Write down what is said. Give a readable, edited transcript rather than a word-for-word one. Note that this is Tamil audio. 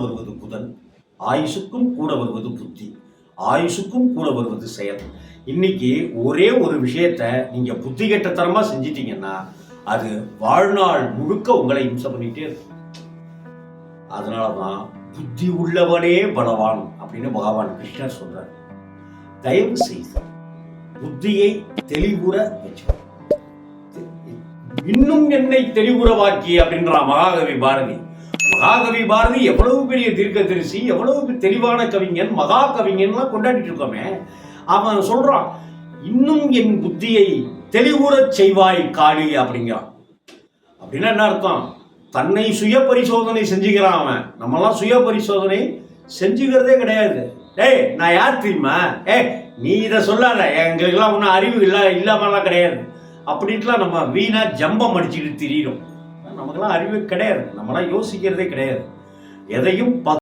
வருவது புதன், ஆயுசுக்கும் கூட வருவது புத்தி, ஆயுசுக்கும் கூட வருவது செயல். இன்னைக்கு ஒரே ஒரு விஷயத்த நீங்க புத்தி கெட்டத்தனமா செஞ்சிட்டீங்கன்னா அது வாழ்நாள் முழுக்க உங்களை இம்சை பண்ணிட்டே இருக்கும். அதனாலதான் புத்தி உள்ளவனே பலவான் அப்படின்னு பகவான் கிருஷ்ணர் சொல்றார். தயவு செய்து புத்தியை தெளிவுற வச்சு இன்னும் என்னை தெளிவுறவாக்கி அப்படின்றான் மகாகவி பாரதி. மகாகவி பாரதி எவ்வளவு பெரிய தீர்க்கதரிசி, எவ்வளவு தெளிவான கவிஞன், மகா கவிஞன்லாம் கொண்டாடிட்டு இருக்கோமே. அவன் சொல்றான், இன்னும் என் புத்தியை தெளிவுறச் செய்வாய் காளி அப்படிங்கிறான். அப்படின்னா என்ன அர்த்தம்? தன்னை சுய பரிசோதனை செஞ்சுக்கிறான் அவன். நம்மெல்லாம் சுய பரிசோதனை செஞ்சுக்கிறதே கிடையாது. டேய் நான் யார் தெரியுமா? நீ இதை சொல்லாத, எங்களுக்கெல்லாம் ஒன்றும் அறிவு இல்லாமலாம் கிடையாது அப்படின்ட்டுலாம் நம்ம வீணா ஜம்பம் அடிச்சுட்டு திரியிறோம். நமக்கெல்லாம் அறிவு கிடையாது, நம்மளாம் யோசிக்கிறதே கிடையாது. எதையும்